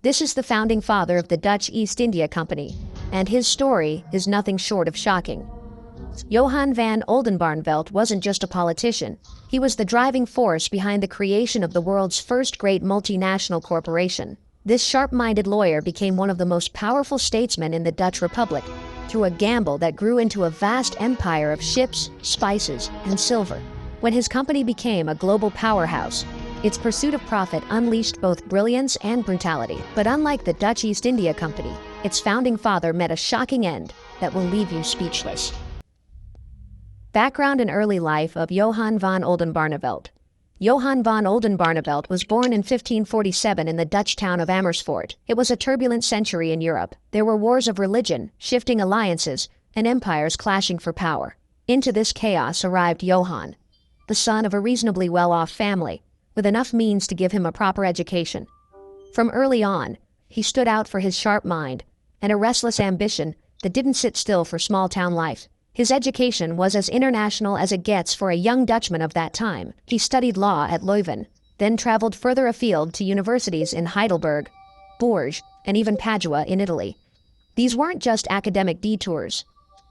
This is the founding father of the Dutch East India Company, and his story is nothing short of shocking. Johan van Oldenbarnevelt wasn't just a politician. He was the driving force behind the creation of the world's first great multinational corporation. This sharp-minded lawyer became one of the most powerful statesmen in the Dutch Republic through a gamble that grew into a vast empire of ships, spices, and silver. When his company became a global powerhouse, its pursuit of profit unleashed both brilliance and brutality. But unlike the Dutch East India Company, its founding father met a shocking end that will leave you speechless. Background and early life of Johan van Oldenbarnevelt. Johan van Oldenbarnevelt was born in 1547 in the Dutch town of Amersfoort. It was a turbulent century in Europe. There were wars of religion, shifting alliances, and empires clashing for power. Into this chaos arrived Johan, the son of a reasonably well-off family, with enough means to give him a proper education. From early on, he stood out for his sharp mind and a restless ambition that didn't sit still for small-town life. His education was as international as it gets for a young Dutchman of that time. He studied law at Leuven, then traveled further afield to universities in Heidelberg, Bourges, and even Padua in Italy. These weren't just academic detours.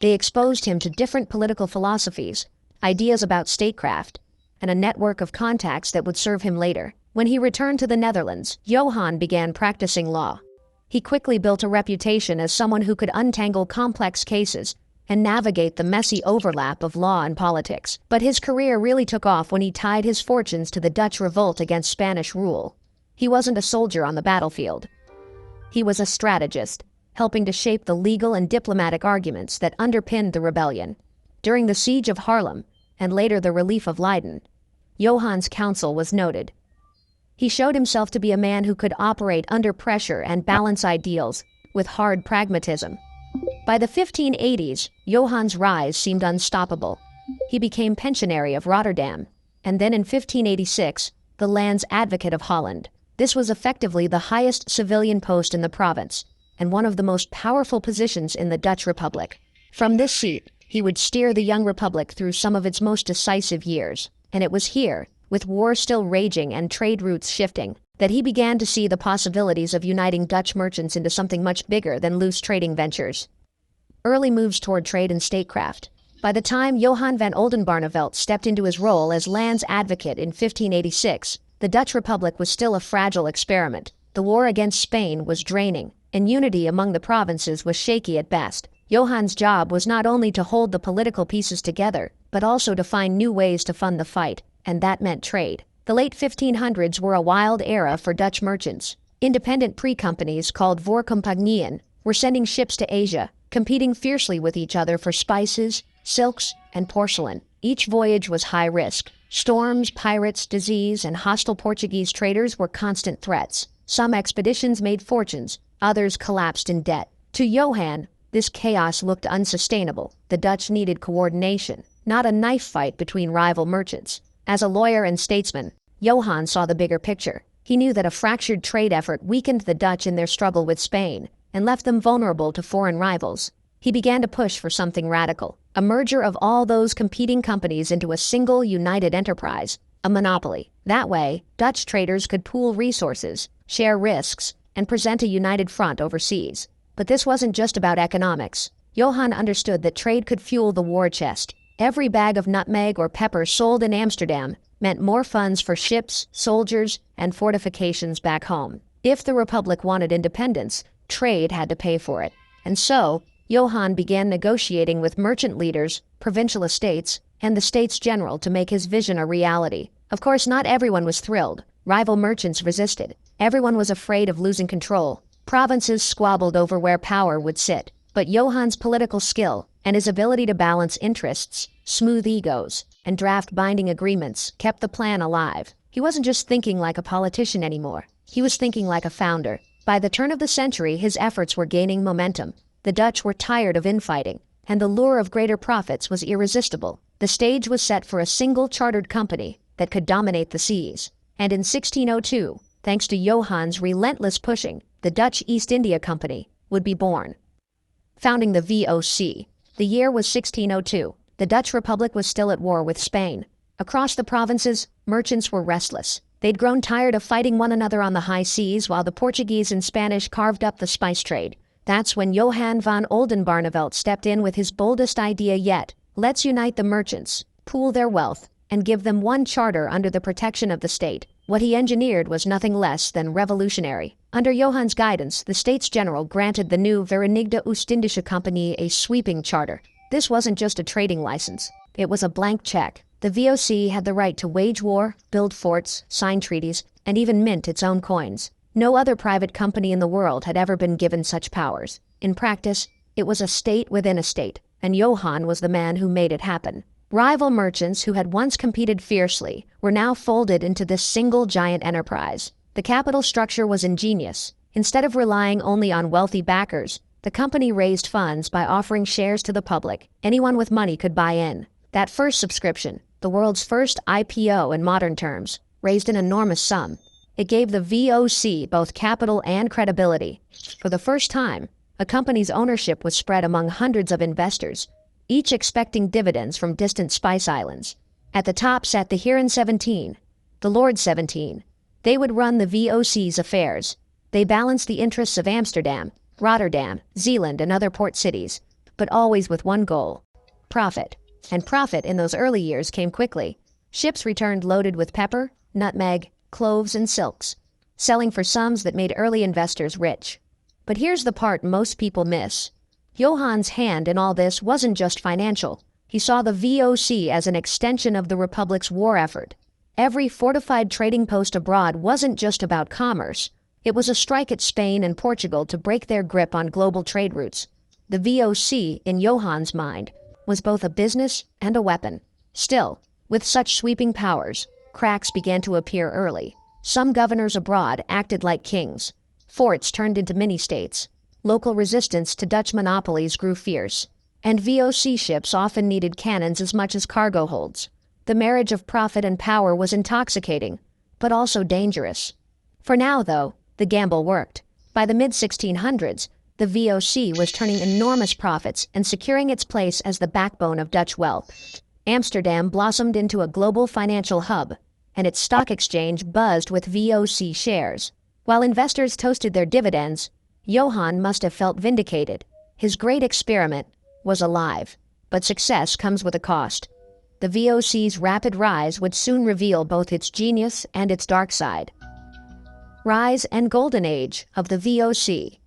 They exposed him to different political philosophies, ideas about statecraft, and a network of contacts that would serve him later. When he returned to the Netherlands, Johan began practicing law. He quickly built a reputation as someone who could untangle complex cases and navigate the messy overlap of law and politics. But his career really took off when he tied his fortunes to the Dutch revolt against Spanish rule. He wasn't a soldier on the battlefield. He was a strategist, helping to shape the legal and diplomatic arguments that underpinned the rebellion. During the siege of Haarlem, and later the relief of Leiden, Johan's counsel was noted. He showed himself to be a man who could operate under pressure and balance ideals with hard pragmatism. By the 1580s, Johan's rise seemed unstoppable. He became pensionary of Rotterdam, and then in 1586, the land's advocate of Holland. This was effectively the highest civilian post in the province, and one of the most powerful positions in the Dutch Republic. From this seat, he would steer the young republic through some of its most decisive years. And it was here, with war still raging and trade routes shifting, that he began to see the possibilities of uniting Dutch merchants into something much bigger than loose trading ventures. Early moves toward trade and statecraft. By the time Johan van Oldenbarnevelt stepped into his role as land's advocate in 1586, the Dutch Republic was still a fragile experiment. The war against Spain was draining, and unity among the provinces was shaky at best. Johan's job was not only to hold the political pieces together, but also to find new ways to fund the fight, and that meant trade. The late 1500s were a wild era for Dutch merchants. Independent pre-companies called voorcompagnieën were sending ships to Asia, competing fiercely with each other for spices, silks, and porcelain. Each voyage was high risk. Storms, pirates, disease, and hostile Portuguese traders were constant threats. Some expeditions made fortunes, others collapsed in debt. To Johan, this chaos looked unsustainable. The Dutch needed coordination, not a knife fight between rival merchants. As a lawyer and statesman, Johan saw the bigger picture. He knew that a fractured trade effort weakened the Dutch in their struggle with Spain and left them vulnerable to foreign rivals. He began to push for something radical, a merger of all those competing companies into a single united enterprise, a monopoly. That way, Dutch traders could pool resources, share risks, and present a united front overseas. But this wasn't just about economics. Johan understood that trade could fuel the war chest. Every bag of nutmeg or pepper sold in Amsterdam meant more funds for ships, soldiers, and fortifications back home. If the Republic wanted independence, trade had to pay for it. And so, Johan began negotiating with merchant leaders, provincial estates, and the States General to make his vision a reality. Of course, not everyone was thrilled. Rival merchants resisted. Everyone was afraid of losing control. Provinces squabbled over where power would sit. But Johan's political skill and his ability to balance interests, smooth egos, and draft binding agreements kept the plan alive. He wasn't just thinking like a politician anymore. He was thinking like a founder. By the turn of the century, his efforts were gaining momentum. The Dutch were tired of infighting, and the lure of greater profits was irresistible. The stage was set for a single chartered company that could dominate the seas. And in 1602, thanks to Johan's relentless pushing, the Dutch East India Company would be born. Founding the VOC, the year was 1602. The Dutch Republic was still at war with Spain. Across the provinces, merchants were restless. They'd grown tired of fighting one another on the high seas while the Portuguese and Spanish carved up the spice trade. That's when Johan van Oldenbarnevelt stepped in with his boldest idea yet. Let's unite the merchants, pool their wealth, and give them one charter under the protection of the state. What he engineered was nothing less than revolutionary. Under Johan's guidance, the States General granted the new Verenigde Oostindische Company a sweeping charter. This wasn't just a trading license. It was a blank check. The VOC had the right to wage war, build forts, sign treaties, and even mint its own coins. No other private company in the world had ever been given such powers. In practice, it was a state within a state, and Johan was the man who made it happen. Rival merchants who had once competed fiercely were now folded into this single giant enterprise. The capital structure was ingenious. Instead of relying only on wealthy backers, the company raised funds by offering shares to the public. Anyone with money could buy in. That first subscription, the world's first IPO in modern terms, raised an enormous sum. It gave the VOC both capital and credibility. For the first time, a company's ownership was spread among hundreds of investors, each expecting dividends from distant spice islands. At the top sat the Heeren 17, the Lord 17. They would run the VOC's affairs. They balanced the interests of Amsterdam, Rotterdam, Zeeland, and other port cities, but always with one goal: profit. And profit in those early years came quickly. Ships returned loaded with pepper, nutmeg, cloves, and silks, selling for sums that made early investors rich. But here's the part most people miss. Johan's hand in all this wasn't just financial. He saw the VOC as an extension of the Republic's war effort. Every fortified trading post abroad wasn't just about commerce. It was a strike at Spain and Portugal to break their grip on global trade routes. The VOC, in Johan's mind, was both a business and a weapon. Still, with such sweeping powers, cracks began to appear early. Some governors abroad acted like kings. Forts turned into mini-states. Local resistance to Dutch monopolies grew fierce. And VOC ships often needed cannons as much as cargo holds. The marriage of profit and power was intoxicating, but also dangerous. For now, though, the gamble worked. By the mid-1600s, the VOC was turning enormous profits and securing its place as the backbone of Dutch wealth. Amsterdam blossomed into a global financial hub, and its stock exchange buzzed with VOC shares. While investors toasted their dividends, Johan must have felt vindicated. His great experiment was alive, but success comes with a cost. The VOC's rapid rise would soon reveal both its genius and its dark side. Rise and golden age of the VOC.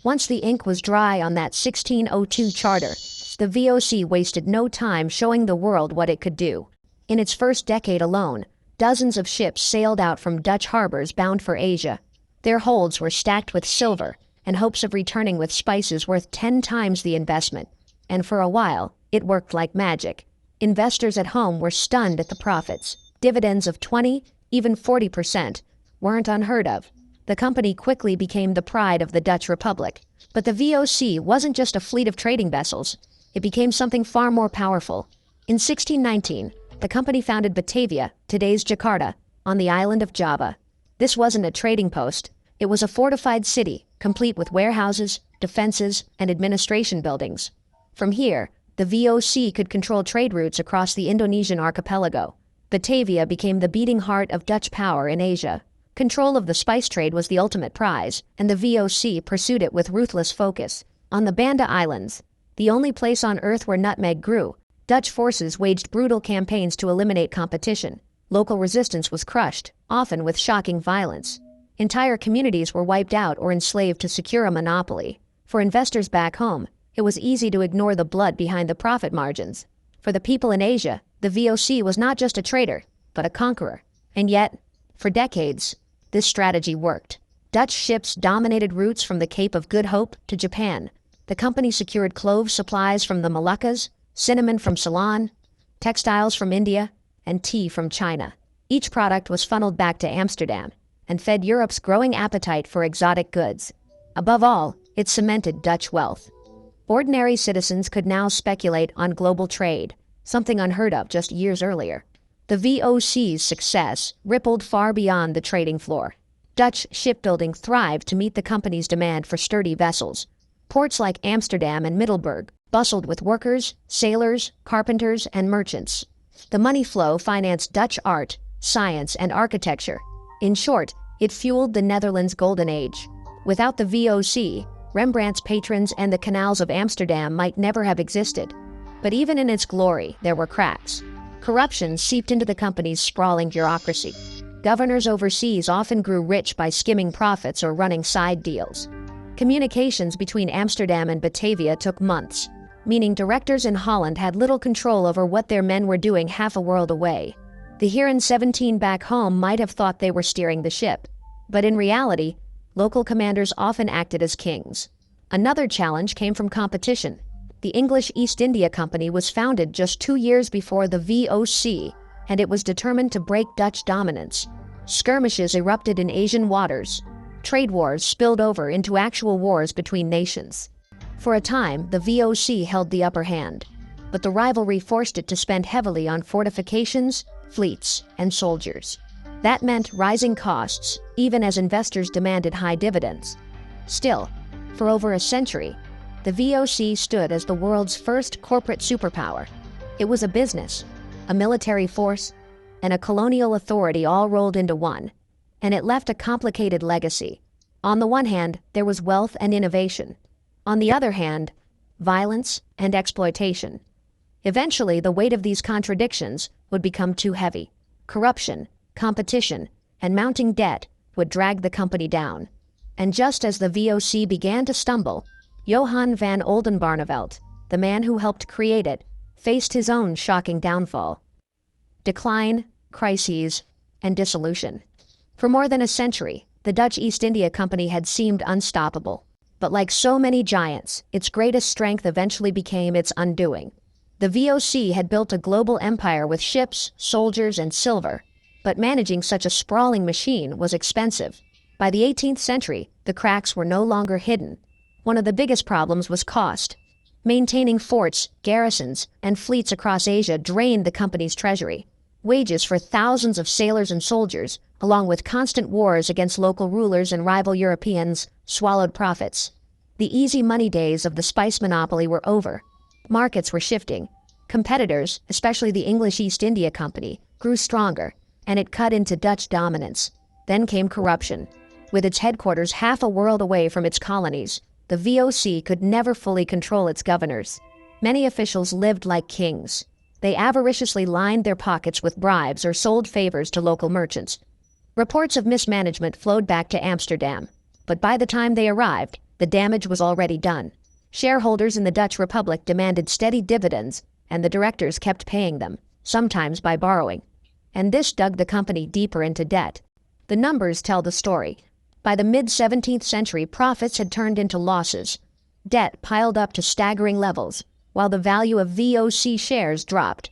Once the ink was dry on that 1602 charter, the VOC wasted no time showing the world what it could do. In its first decade alone, dozens of ships sailed out from Dutch harbors bound for Asia. Their holds were stacked with silver, and hopes of returning with spices worth 10 times the investment. And for a while, it worked like magic. Investors at home were stunned at the profits. Dividends of 20, even 40%, weren't unheard of. The company quickly became the pride of the Dutch Republic. But the VOC wasn't just a fleet of trading vessels. It became something far more powerful. In 1619, the company founded Batavia, today's Jakarta, on the island of Java. This wasn't a trading post. It was a fortified city, complete with warehouses, defenses, and administration buildings. From here, the VOC could control trade routes across the Indonesian archipelago. Batavia became the beating heart of Dutch power in Asia. Control of the spice trade was the ultimate prize, and the VOC pursued it with ruthless focus. On the Banda Islands, the only place on Earth where nutmeg grew, Dutch forces waged brutal campaigns to eliminate competition. Local resistance was crushed, often with shocking violence. Entire communities were wiped out or enslaved to secure a monopoly. For investors back home, it was easy to ignore the blood behind the profit margins. For the people in Asia, the VOC was not just a trader, but a conqueror. And yet, for decades, this strategy worked. Dutch ships dominated routes from the Cape of Good Hope to Japan. The company secured clove supplies from the Moluccas, cinnamon from Ceylon, textiles from India, and tea from China. Each product was funneled back to Amsterdam and fed Europe's growing appetite for exotic goods. Above all, it cemented Dutch wealth. Ordinary citizens could now speculate on global trade, something unheard of just years earlier. The VOC's success rippled far beyond the trading floor. Dutch shipbuilding thrived to meet the company's demand for sturdy vessels. Ports like Amsterdam and Middelburg bustled with workers, sailors, carpenters, and merchants. The money flow financed Dutch art, science, and architecture, In short, it fueled the Netherlands' golden age. Without the VOC, Rembrandt's patrons and the canals of Amsterdam might never have existed. But even in its glory, there were cracks. Corruption seeped into the company's sprawling bureaucracy. Governors overseas often grew rich by skimming profits or running side deals. Communications between Amsterdam and Batavia took months, meaning directors in Holland had little control over what their men were doing half a world away. The Heeren 17 back home might have thought they were steering the ship, but in reality, local commanders often acted as kings. Another challenge came from competition. The English East India Company was founded just 2 years before the VOC, and it was determined to break Dutch dominance. Skirmishes erupted in Asian waters. Trade wars spilled over into actual wars between nations. For a time, the VOC held the upper hand, but the rivalry forced it to spend heavily on fortifications, fleets, and soldiers. That meant rising costs, even as investors demanded high dividends. Still, for over a century, the VOC stood as the world's first corporate superpower. It was a business, a military force, and a colonial authority all rolled into one, and it left a complicated legacy. On the one hand, there was wealth and innovation. On the other hand, violence and exploitation. Eventually, the weight of these contradictions would become too heavy. Corruption, competition, and mounting debt would drag the company down. And just as the VOC began to stumble, Johan van Oldenbarnevelt, the man who helped create it, faced his own shocking downfall. Decline, crises, and dissolution. For more than a century, the Dutch East India Company had seemed unstoppable. But like so many giants, its greatest strength eventually became its undoing. The VOC had built a global empire with ships, soldiers, and silver, but managing such a sprawling machine was expensive. By the 18th century, the cracks were no longer hidden. One of the biggest problems was cost. Maintaining forts, garrisons, and fleets across Asia drained the company's treasury. Wages for thousands of sailors and soldiers, along with constant wars against local rulers and rival Europeans, swallowed profits. The easy money days of the spice monopoly were over. Markets were shifting. Competitors, especially the English East India Company, grew stronger, and it cut into Dutch dominance. Then came corruption. With its headquarters half a world away from its colonies, the VOC could never fully control its governors. Many officials lived like kings. They avariciously lined their pockets with bribes or sold favors to local merchants. Reports of mismanagement flowed back to Amsterdam, but by the time they arrived, the damage was already done. Shareholders in the Dutch Republic demanded steady dividends, and the directors kept paying them, sometimes by borrowing. And this dug the company deeper into debt. The numbers tell the story. By the mid-17th century, profits had turned into losses. Debt piled up to staggering levels, while the value of VOC shares dropped.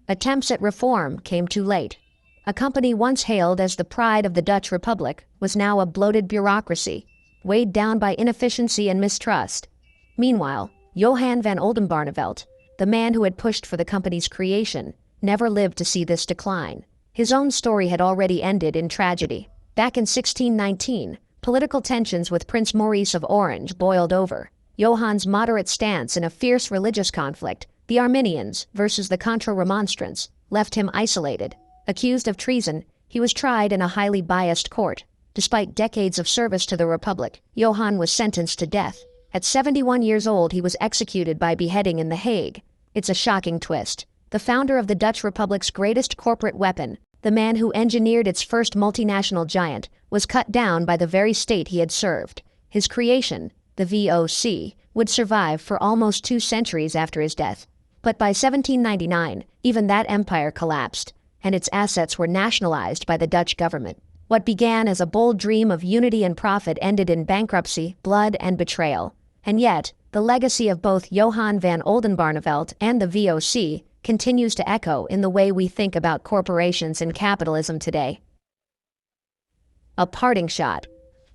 Attempts at reform came too late. A company once hailed as the pride of the Dutch Republic was now a bloated bureaucracy, weighed down by inefficiency and mistrust. Meanwhile, Johan van Oldenbarnevelt, the man who had pushed for the company's creation, never lived to see this decline. His own story had already ended in tragedy. Back in 1619, political tensions with Prince Maurice of Orange boiled over. Johan's moderate stance in a fierce religious conflict, the Arminians versus the Contra-Remonstrants, left him isolated. Accused of treason, he was tried in a highly biased court. Despite decades of service to the Republic, Johan was sentenced to death. At 71 years old, he was executed by beheading in The Hague. It's a shocking twist. The founder of the Dutch Republic's greatest corporate weapon, the man who engineered its first multinational giant, was cut down by the very state he had served. His creation, the VOC, would survive for almost 2 centuries after his death. But by 1799, even that empire collapsed, and its assets were nationalized by the Dutch government. What began as a bold dream of unity and profit ended in bankruptcy, blood, and betrayal. And yet, the legacy of both Johan van Oldenbarnevelt and the VOC continues to echo in the way we think about corporations and capitalism today. A parting shot.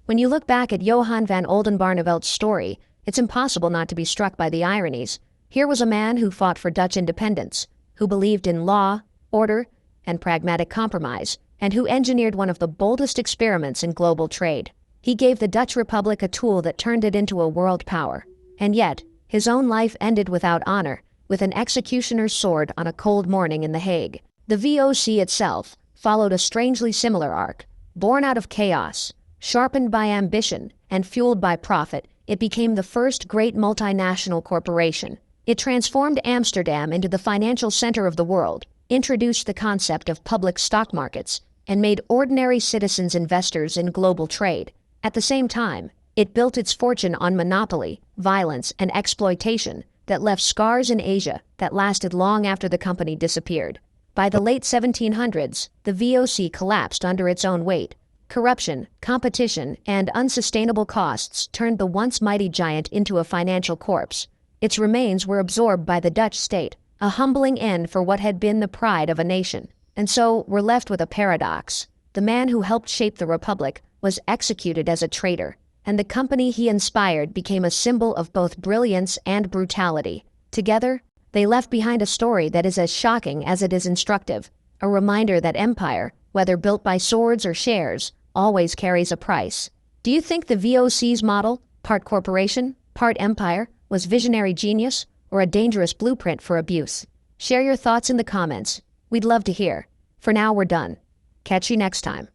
When you look back at Johan van Oldenbarnevelt's story, it's impossible not to be struck by the ironies. Here was a man who fought for Dutch independence, who believed in law, order, and pragmatic compromise, and who engineered one of the boldest experiments in global trade. He gave the Dutch Republic a tool that turned it into a world power. And yet, his own life ended without honor, with an executioner's sword on a cold morning in The Hague. The VOC itself followed a strangely similar arc. Born out of chaos, sharpened by ambition, and fueled by profit, it became the first great multinational corporation. It transformed Amsterdam into the financial center of the world, introduced the concept of public stock markets, and made ordinary citizens investors in global trade. At the same time, it built its fortune on monopoly, violence, and exploitation that left scars in Asia that lasted long after the company disappeared. By the late 1700s, the VOC collapsed under its own weight. Corruption, competition, and unsustainable costs turned the once mighty giant into a financial corpse. Its remains were absorbed by the Dutch state, a humbling end for what had been the pride of a nation. And so we're left with a paradox. The man who helped shape the republic was executed as a traitor, and the company he inspired became a symbol of both brilliance and brutality. Together, they left behind a story that is as shocking as it is instructive, a reminder that empire, whether built by swords or shares, always carries a price. Do you think the VOC's model, part corporation, part empire, was visionary genius or a dangerous blueprint for abuse? Share your thoughts in the comments. We'd love to hear. For now, we're done. Catch you next time.